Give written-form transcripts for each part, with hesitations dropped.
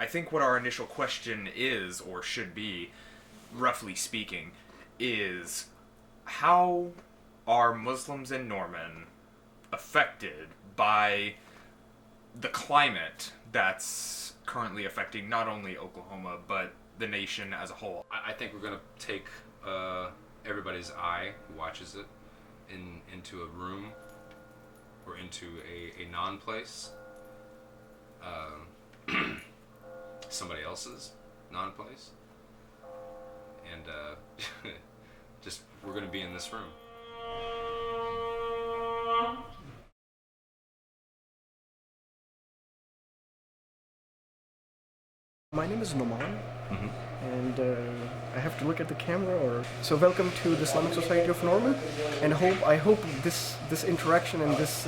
I think what our initial question is, or should be, roughly speaking, is how are Muslims in Norman affected by the climate that's currently affecting not only Oklahoma, but the nation as a whole? I think we're going to take everybody's eye who watches it into a room or into a non-place, somebody else's non-place, and just we're going to be in this room. My name is Noman, and I have to look at the camera. So welcome to the Islamic Society of Norman, and I hope this interaction and this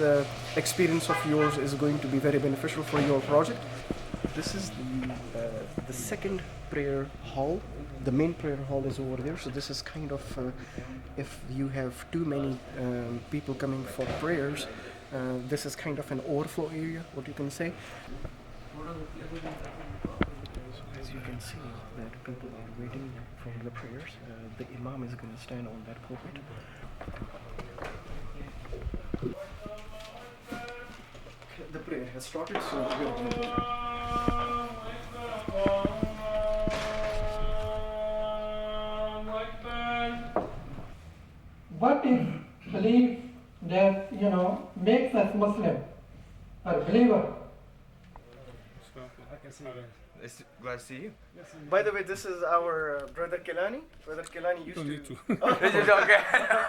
experience of yours is going to be very beneficial for your project. This is the second prayer hall. The main prayer hall is over there. So this is kind of if you have too many people coming for prayers, this is kind of an overflow area, what you can say. As you can see, that people are waiting for the prayers. The imam is going to stand on that pulpit. The prayer has started, so we're going to... What is belief that, makes us Muslim or believer? It's glad to see you. By the way, this is our brother Kelani. Brother Kelani used to...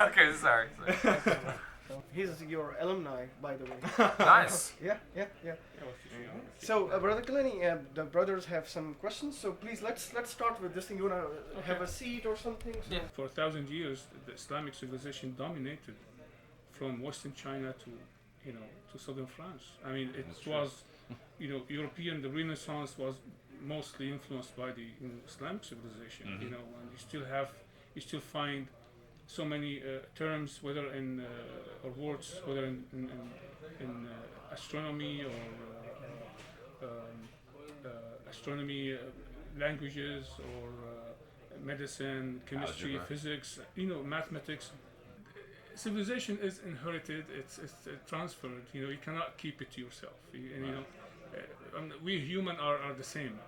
Okay, sorry. He's your alumni, by the way. Nice. Yeah. So, Brother Kelani, the brothers have some questions. So please, let's start with this thing. You wanna have a seat or something? So. Yeah. For 1,000 years, the Islamic civilization dominated from Western China to southern France. I mean, it was, European. The Renaissance was mostly influenced by the Islamic civilization. And you still find so many terms, whether in or words, whether in astronomy or languages or medicine, chemistry, algebra, physics, mathematics. Civilization is inherited. It's transferred. You cannot keep it to yourself. We human are the same.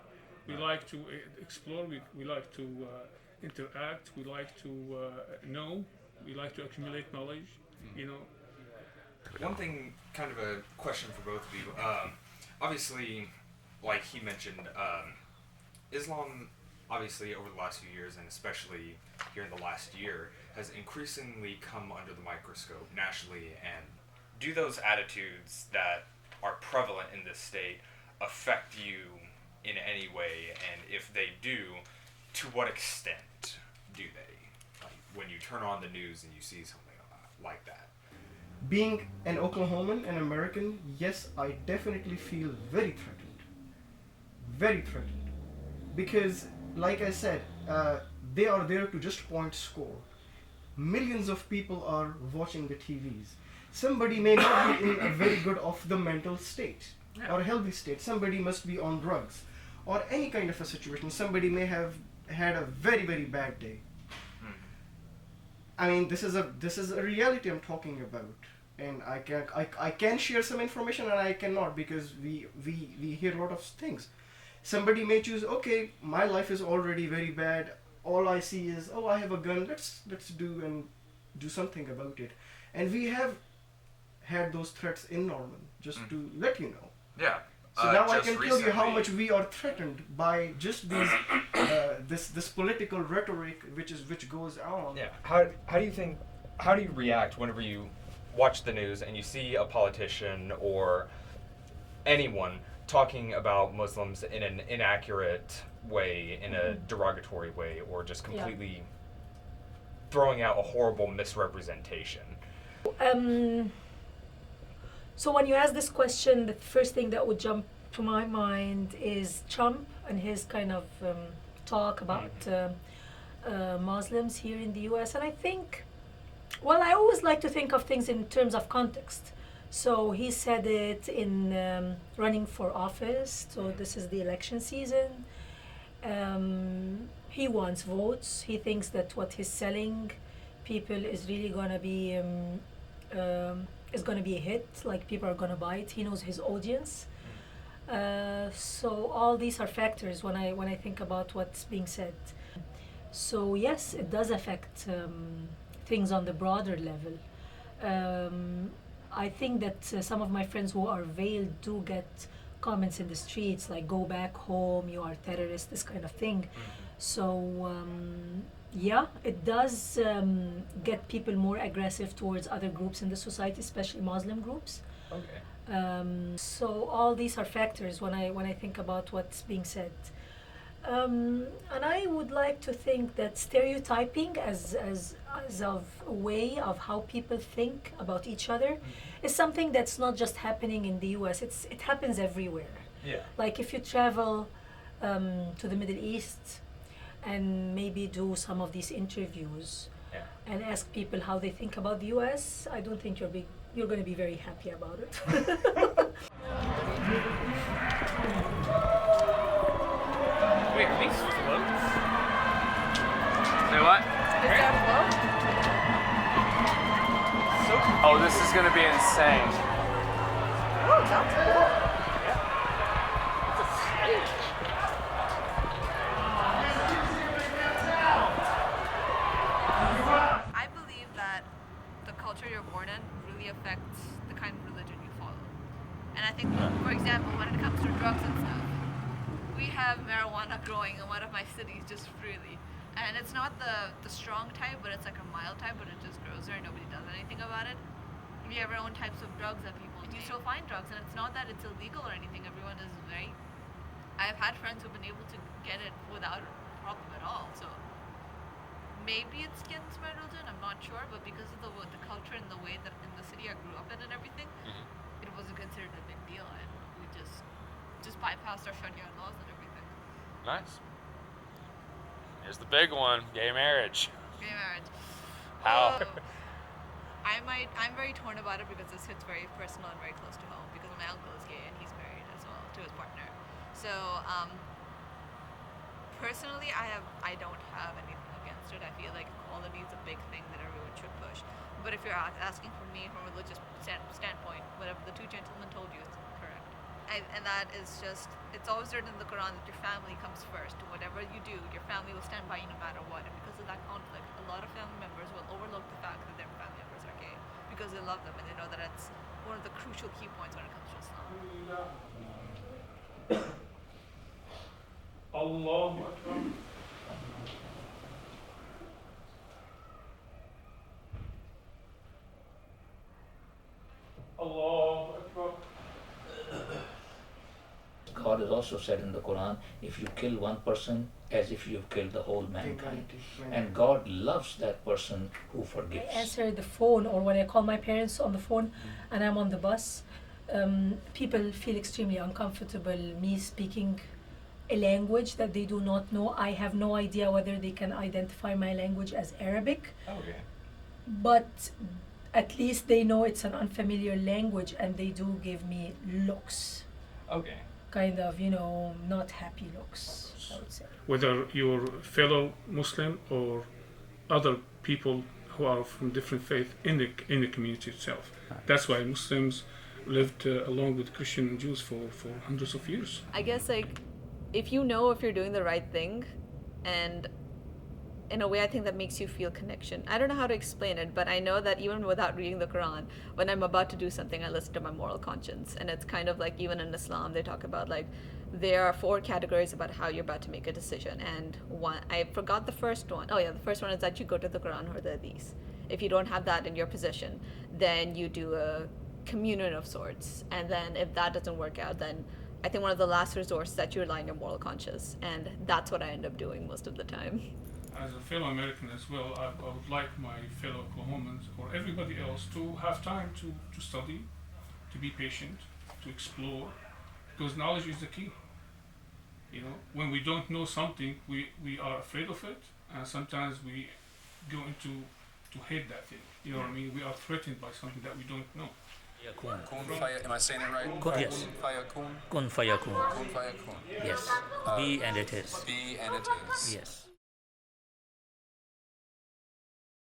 We like to explore. We like to interact. We like to know. We like to accumulate knowledge. One thing, kind of a question for both of you. Obviously, like he mentioned, Islam, obviously over the last few years, and especially here in the last year, has increasingly come under the microscope nationally. And do those attitudes that are prevalent in this state affect you in any way? And if they do, to what extent do they? Like when you turn on the news and you see something like that. Being an Oklahoman, an American, yes, I definitely feel very threatened. Very threatened. Because, like I said, they are there to just point score. Millions of people are watching the TVs. Somebody may not be in a very good of the mental state or healthy state. Somebody must be on drugs or any kind of a situation. Somebody may have had a very, very bad day. I mean, this is a reality I'm talking about, and I can share some information and I cannot because we hear a lot of things. Somebody may choose, okay, my life is already very bad. All I see is, oh, I have a gun. Let's do something about it. And we have had those threats in Norman, just to let you know. Yeah. So now I can tell you how much we are threatened by just these this political rhetoric which goes on. Yeah. How do you react whenever you watch the news and you see a politician or anyone talking about Muslims in an inaccurate way, in a derogatory way, or just completely throwing out a horrible misrepresentation? So when you ask this question, the first thing that would jump to my mind is Trump and his kind of talk about Muslims here in the US. And I think, well, I always like to think of things in terms of context. So he said it in running for office. So this is the election season. He wants votes. He thinks that what he's selling people is really gonna be is gonna be a hit. Like people are gonna buy it. He knows his audience. So all these are factors when I think about what's being said. So yes, it does affect things on the broader level. I think that some of my friends who are veiled do get comments in the streets like "Go back home, you are terrorist," this kind of thing. So yeah, it does get people more aggressive towards other groups in the society, especially Muslim groups. Okay. So all these are factors when I think about what's being said. And I would like to think that stereotyping as of a way of how people think about each other is something that's not just happening in the US. It happens everywhere. Yeah. Like if you travel to the Middle East and maybe do some of these interviews Yeah. and ask people how they think about the US, I don't think you're going to be very happy about it. Wait, are these floats? Say what? Is there a float? So Oh, this is gonna be insane. Oh, that's cool. it's a stage. I believe that the culture you're born in really affects the kind of religion you follow. And I think, for example, when it comes to drugs and stuff, we have marijuana growing in one of my cities just freely. And it's not the strong type, but it's like a mild type, but it just grows there and nobody does anything about it. We have our own types of drugs that people do. You still find drugs, and it's not that it's illegal or anything. Everyone is very... I've had friends who've been able to get it without a problem at all. So maybe it's against my religion, I'm not sure, but because of the culture and the way that in the city I grew up in and everything, it wasn't considered a big deal, and we just bypassed our Sharia laws and everything. Nice. Here's the big one: gay marriage. Gay marriage. How? I'm very torn about it because this hits very personal and very close to home because my uncle is gay and he's married as well to his partner. So personally, I don't have anything against it. I feel like equality is a big thing that everyone should push. But if you're asking for me from a religious standpoint, whatever the two gentlemen told you is correct. And that is just, it's always written in the Quran that your family comes first. Whatever you do, your family will stand by you no matter what. And because of that conflict, a lot of family members will overlook the fact that their family members are gay because they love them and they know that it's one of the crucial key points when it comes to Islam. Allahu Akbar. Allahu Akbar. God has also said in the Quran, if you kill one person, as if you've killed the whole mankind. And God loves that person who I forgives. answer the phone, or when I call my parents on the phone and I'm on the bus, people feel extremely uncomfortable me speaking a language that they do not know. I have no idea whether they can identify my language as Arabic, Okay. but at least they know it's an unfamiliar language and they do give me looks, Okay. kind of, not happy looks, I would say. Whether you're fellow Muslim or other people who are from different faith in the community itself. That's why Muslims lived along with Christian and Jews for hundreds of years. I guess if you know if you're doing the right thing, and in a way I think that makes you feel connection. I don't know how to explain it, but I know that even without reading the Quran, when I'm about to do something, I listen to my moral conscience. And it's kind of like, even in Islam, they talk about there are 4 categories about how you're about to make a decision. And one, I forgot the first one. Oh yeah, the first one is that you go to the Quran or the Hadith. If you don't have that in your possession, then you do a communion of sorts. And then if that doesn't work out, then I think one of the last resorts is that you rely on your moral conscience. And that's what I end up doing most of the time. As a fellow American as well, I would like my fellow Oklahomans or everybody else to have time to study, to be patient, to explore, because knowledge is the key. When we don't know something, we are afraid of it, and sometimes we go into to hate that thing. You know what I mean? We are threatened by something that we don't know. Yakun. Kun fire. Am I saying it right? Kun, yes. Fire kun. Kun fayakun. Kun fire kun. Yes. Be and it is. Be and it is. Yes.